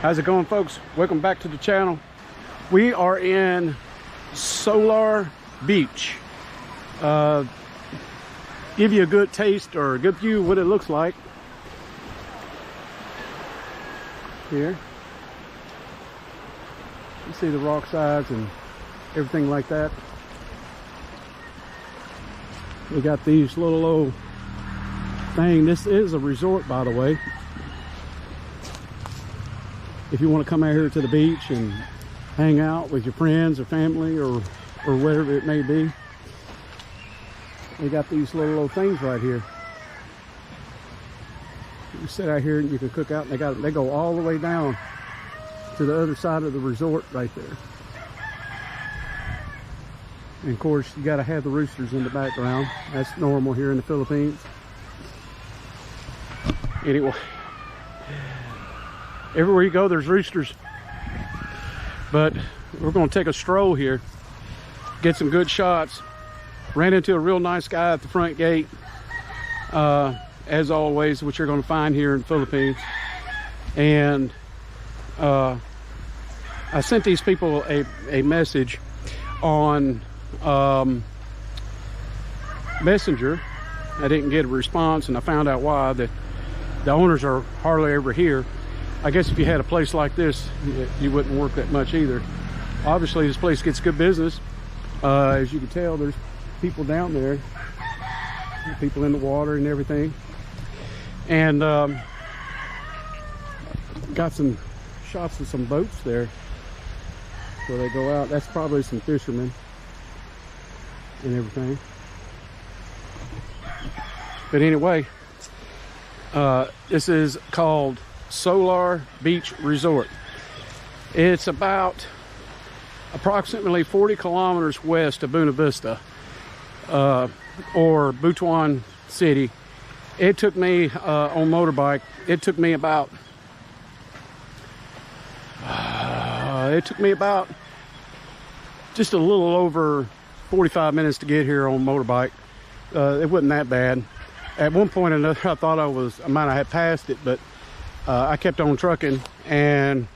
How's it going, folks? Welcome back to the channel. We are in Solar Beach. Give you a good taste or a good view of what it looks like here. You see the rock sides and everything like that. We got these little old thing. This is a resort, by the way. If you want to come out here to the beach and hang out with your friends or family or whatever it may be, they got these little old things right here. You sit out here and you can cook out, and they go all the way down to the other side of the resort right there. And of course, you got to have the roosters in the background. That's normal here in the Philippines. Anyway, everywhere you go, there's roosters. But we're going to take a stroll here, get some good shots. Ran into a real nice guy at the front gate, as always, which you're going to find here in the Philippines. And I sent these people a message on Messenger. I didn't get a response, and I found out why. That the owners are hardly ever here. I guess if you had a place like this, you wouldn't work that much either. Obviously, this place gets good business. As you can tell, there's people down there, people in the water and everything. And got some shots of some boats there where they go out. That's probably some fishermen and everything. But anyway, this is called Solar Beach Resort. It's about approximately 40 kilometers west of Buena Vista, or Butuan City. It took me on motorbike, it took me about just a little over 45 minutes to get here on motorbike. It wasn't that bad. At one point or another, I thought I might have passed it, but I kept on trucking, and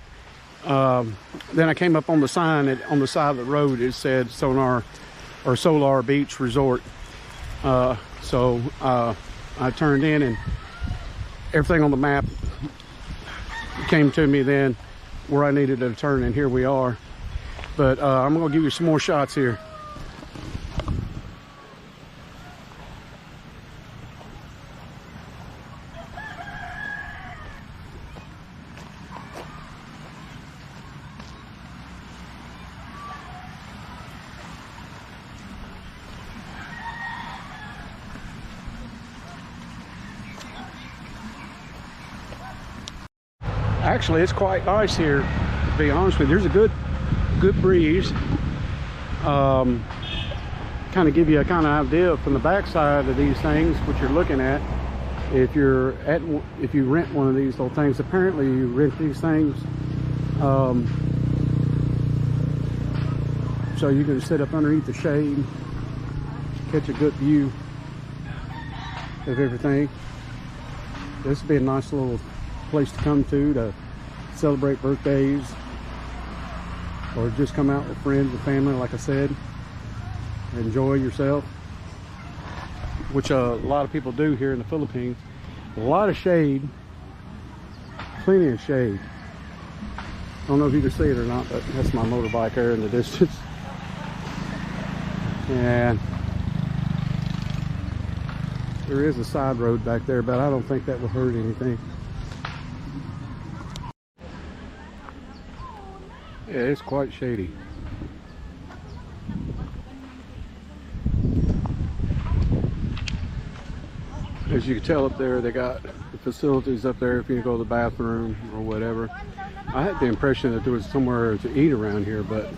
then I came up on the sign on the side of the road. It said Solar Beach Resort. So I turned in, and everything on the map came to me then where I needed to turn, and here we are. But I'm gonna give you some more shots here. Actually, it's quite nice here, to be honest with you. There's a good breeze. Kind of give you a kind of idea from the backside of these things, what you're looking at. If you rent one of these little things, apparently you rent these things so you can sit up underneath the shade, catch a good view of everything. This would be a nice little place to come to celebrate birthdays, or just come out with friends and family, like I said. Enjoy yourself, which a lot of people do here in the Philippines. A lot of shade, plenty of shade. I don't know if you can see it or not, but that's my motorbike there in the distance. And there is a side road back there, but I don't think that will hurt anything. Yeah, it's quite shady. As you can tell up there, they got the facilities up there if you go to the bathroom or whatever. I had the impression that there was somewhere to eat around here, but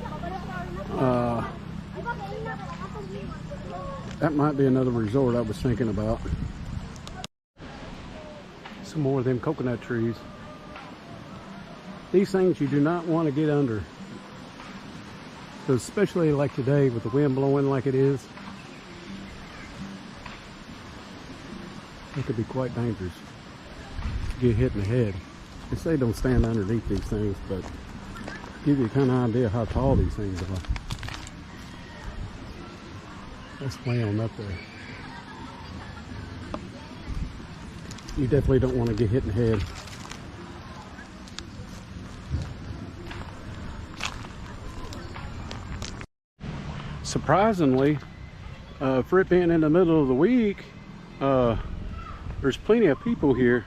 that might be another resort I was thinking about. Some more of them coconut trees. These things you do not want to get under, so especially like today with the wind blowing like it is, it could be quite dangerous to get hit in the head. They say don't stand underneath these things, but give you kind of idea how tall these things are. That's way on up there. You definitely don't want to get hit in the head. Surprisingly, for it being in the middle of the week, there's plenty of people here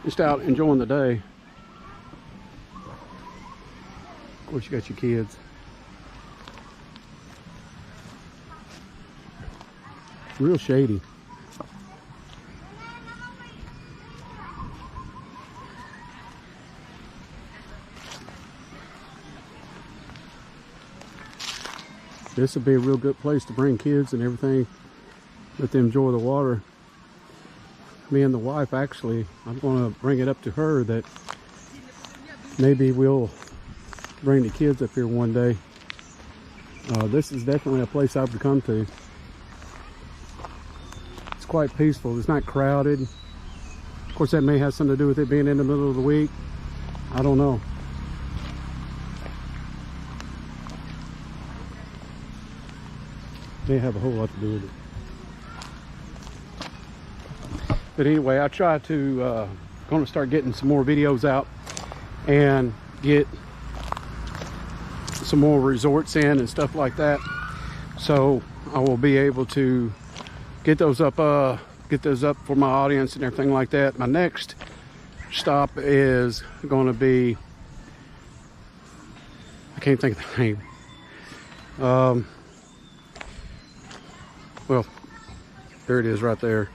just out enjoying the day. Of course, you got your kids. Real shady. This would be a real good place to bring kids and everything, let them enjoy the water. Me and the wife, actually, I'm going to bring it up to her that maybe we'll bring the kids up here one day. This is definitely a place I would come to. It's quite peaceful. It's not crowded. Of course, that may have something to do with it being in the middle of the week. I don't know. May have a whole lot to do with it. But anyway, I try to going to start getting some more videos out and get some more resorts in and stuff like that, so I will be able to get those up for my audience and everything like that. My next stop is going to be, I can't think of the name. Well, there it is right there.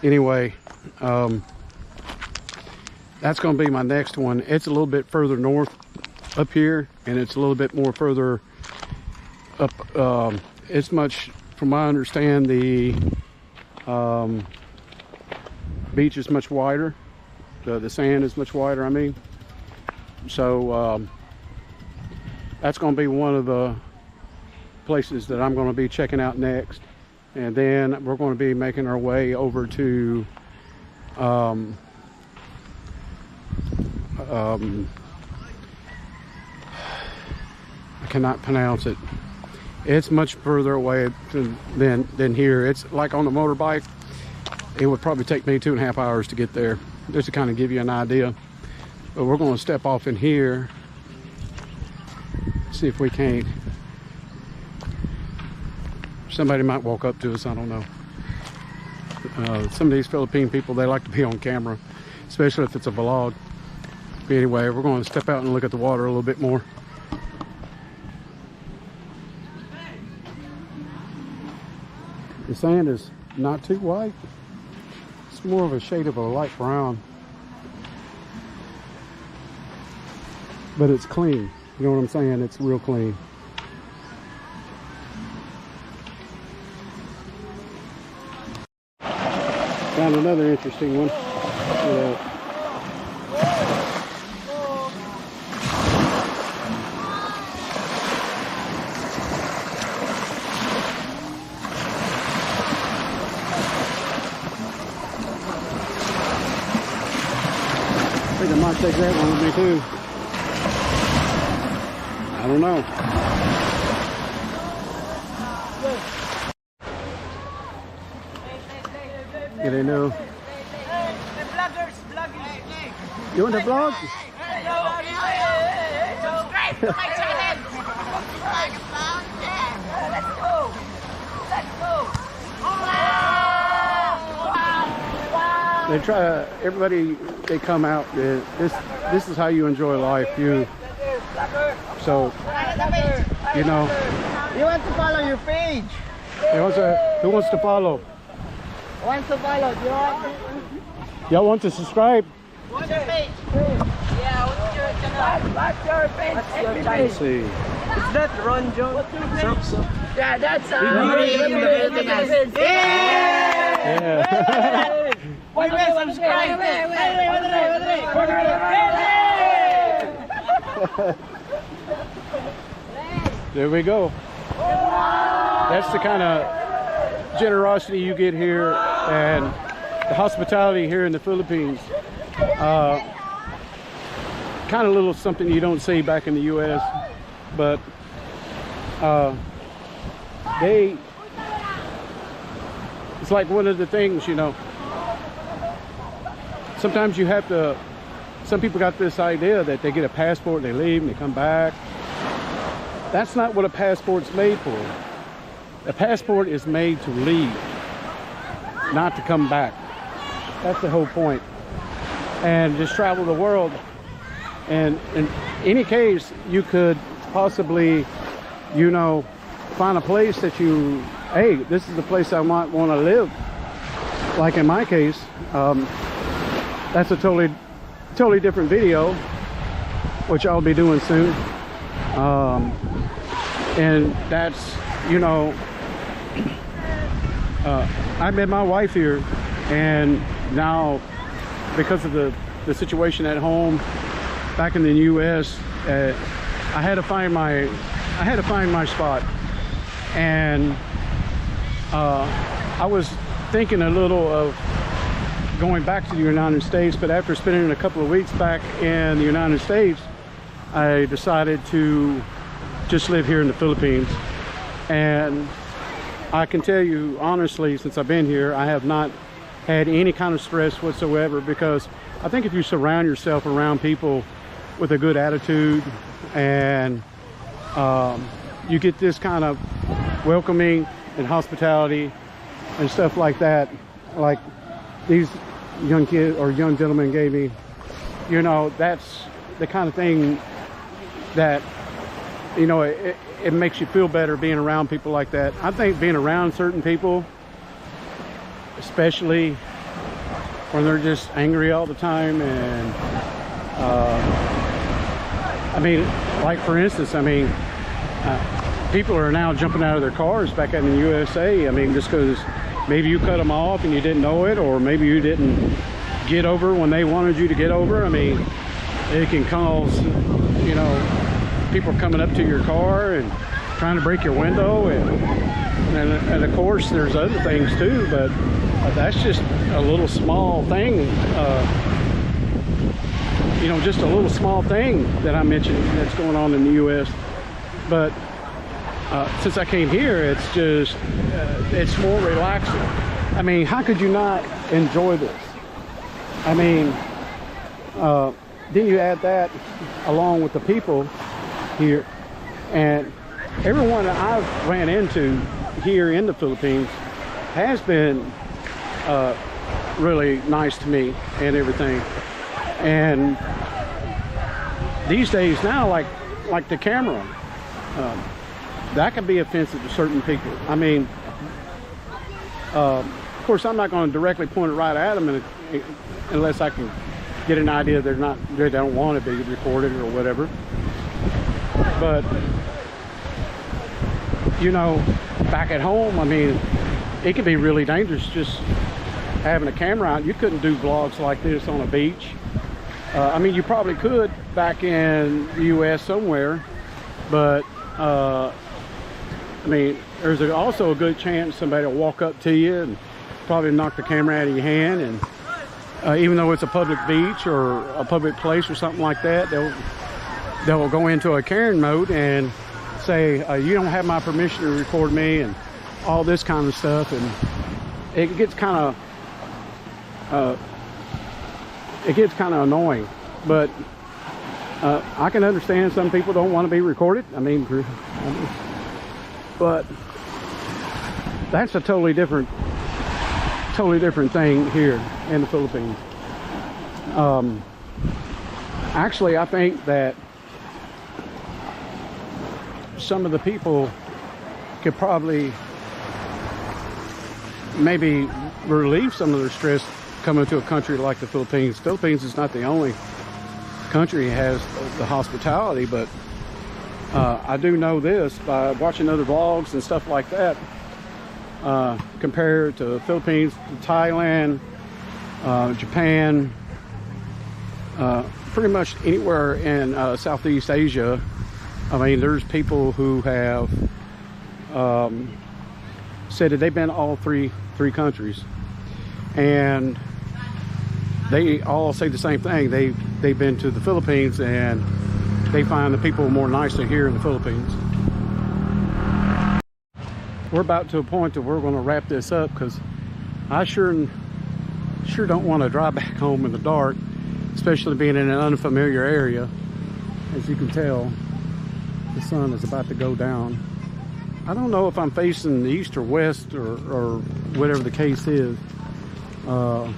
Anyway, that's going to be my next one. It's a little bit further north up here, and it's a little bit more further up. It's much, from what I understand, the beach is much wider. The sand is much wider, I mean. So that's going to be one of the places that I'm going to be checking out next. And then we're going to be making our way over to I cannot pronounce it. It's much further away than here. It's like on a motorbike, it would probably take me 2.5 hours to get there, just to kind of give you an idea. But we're going to step off in here, see if we can't. Somebody might walk up to us, I don't know. Some of these Philippine people, they like to be on camera, especially if it's a vlog. But anyway, we're going to step out and look at the water a little bit more. The sand is not too white. It's more of a shade of a light brown. But it's clean. You know what I'm saying? It's real clean. Found another interesting one. I think I might take that one with me too. I don't know. Yeah, they know. Hey, vloggers. You want to vlog? Subscribe to my channel. Let's go. They try. Everybody, they come out. This is how you enjoy life. So, you know. You want to follow your page? Who wants to follow? Want to follow? Do you want? Y'all want to subscribe? What's your page? Yeah, what's your channel? What's your page? Let's see. Is that Ron Jones? Yeah, that's Yeah. Wait, subscribe. There we go. That's the kind of generosity you get here, and the hospitality here in the Philippines, kind of little something you don't see back in the U.S., but it's like one of the things, you know, sometimes you have to, some people got this idea that they get a passport, they leave and they come back. That's not what a passport's made for. A passport is made to leave, not to come back. That's the whole point. And just travel the world. And in any case, you could possibly, you know, find a place that you, hey, this is the place I might want to live. Like in my case, that's a totally different video, which I'll be doing soon. And that's, you know, I met my wife here, and now because of the situation at home back in the U.S., I had to find my spot. And I was thinking a little of going back to the United States, but after spending a couple of weeks back in the United States, I decided to just live here in the Philippines. And I can tell you honestly, since I've been here, I have not had any kind of stress whatsoever, because I think if you surround yourself around people with a good attitude, and you get this kind of welcoming and hospitality and stuff like that, like these young kids or young gentlemen gave me, you know, that's the kind of thing that, you know, it makes you feel better being around people like that. I think being around certain people, especially when they're just angry all the time, and I mean, like for instance, I mean, people are now jumping out of their cars back in the USA. I mean, just because maybe you cut them off and you didn't know it, or maybe you didn't get over when they wanted you to get over. I mean, it can cause, you know, people coming up to your car and trying to break your window, and of course there's other things too, but that's just a little small thing, you know, just a little small thing that I mentioned that's going on in the U.S. But since I came here, it's just it's more relaxing. I mean, how could you not enjoy this? I mean, then you add that along with the people here, and everyone that I've ran into here in the Philippines has been really nice to me and everything. And these days now, like the camera, that can be offensive to certain people. I mean, of course, I'm not going to directly point it right at them unless I can get an idea they don't want to be recorded or whatever. But you know, back at home, I mean, it can be really dangerous just having a camera out. You couldn't do vlogs like this on a beach. I mean, you probably could back in the U.S. somewhere, but I mean, there's also a good chance somebody will walk up to you and probably knock the camera out of your hand. And even though it's a public beach or a public place or something like that, they'll go into a Karen mode and say, you don't have my permission to record me, and all this kind of stuff. And it gets kind of annoying. But I can understand some people don't want to be recorded. I mean, but that's a totally different thing here in the Philippines. Actually, I think that some of the people could probably maybe relieve some of their stress coming to a country like the Philippines. Philippines is not the only country that has the hospitality, but I do know this by watching other vlogs and stuff like that, compared to the Philippines, Thailand, Japan, pretty much anywhere in Southeast Asia. I mean, there's people who have said that they've been to all three countries. and they all say the same thing. They've been to the Philippines and they find the people more nicer here in the Philippines. We're about to a point that we're going to wrap this up because I sure don't want to drive back home in the dark, especially being in an unfamiliar area. As you can tell, the sun is about to go down. I don't know if I'm facing east or west or whatever the case is. Of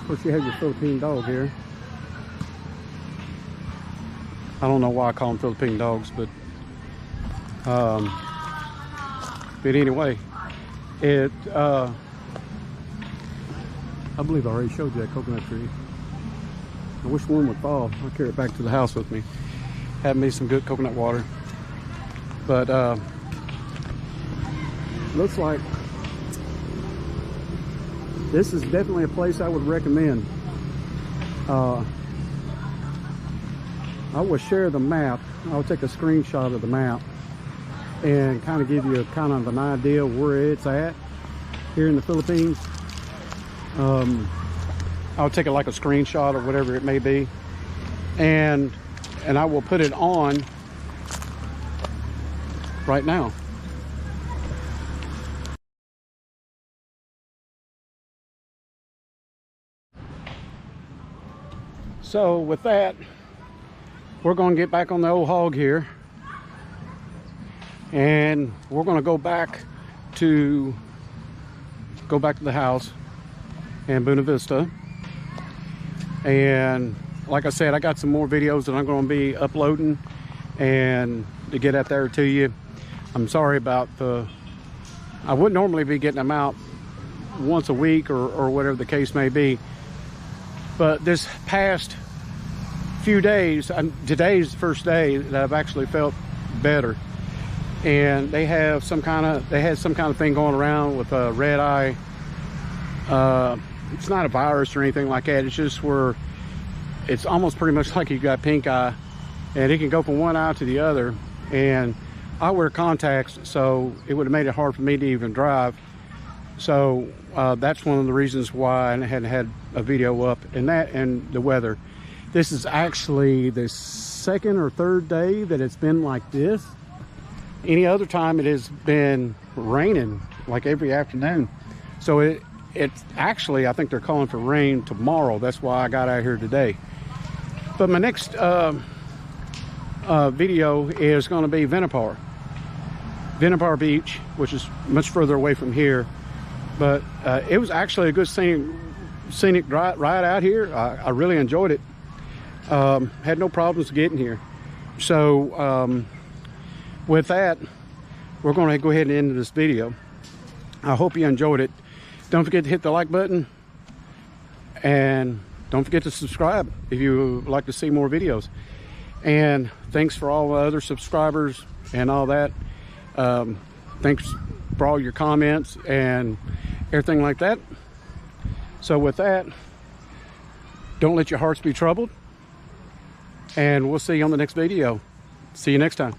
course, you have your Philippine dog here. I don't know why I call them Philippine dogs, but anyway, I believe I already showed you that coconut tree. I wish one would fall. I'll carry it back to the house with me. Have me some good coconut water. But looks like this is definitely a place I would recommend. I will share the map. I'll take a screenshot of the map and kind of give you kind of an idea of where it's at here in the Philippines. I'll take it like a screenshot or whatever it may be, and I will put it on right now. So with that, we're going to get back on the old hog here, and we're going to go back to the house in Buena Vista. And like I said, I got some more videos that I'm going to be uploading and to get out there to you. I'm sorry about I wouldn't normally be getting them out once a week or whatever the case may be, but this past few days, today's the first day that I've actually felt better. And they had some kind of thing going around with a red eye. It's not a virus or anything like that. It's just where it's almost pretty much like you got pink eye, and it can go from one eye to the other. And I wear contacts, so it would have made it hard for me to even drive. So that's one of the reasons why I hadn't had a video up. And that, and the weather. This is actually the second or third day that it's been like this. Any other time it has been raining like every afternoon. So it's actually, I think they're calling for rain tomorrow. That's why I got out here today. But my next video is going to be Vinipar Beach, which is much further away from here. But it was actually a good scenic ride out here. I really enjoyed it. Had no problems getting here. So with that, we're going to go ahead and end this video. I hope you enjoyed it. Don't forget to hit the like button, and don't forget to subscribe if you would like to see more videos. And thanks for all the other subscribers and all that. Thanks for all your comments and everything like that. So with that, don't let your hearts be troubled, and we'll see you on the next video. See you next time.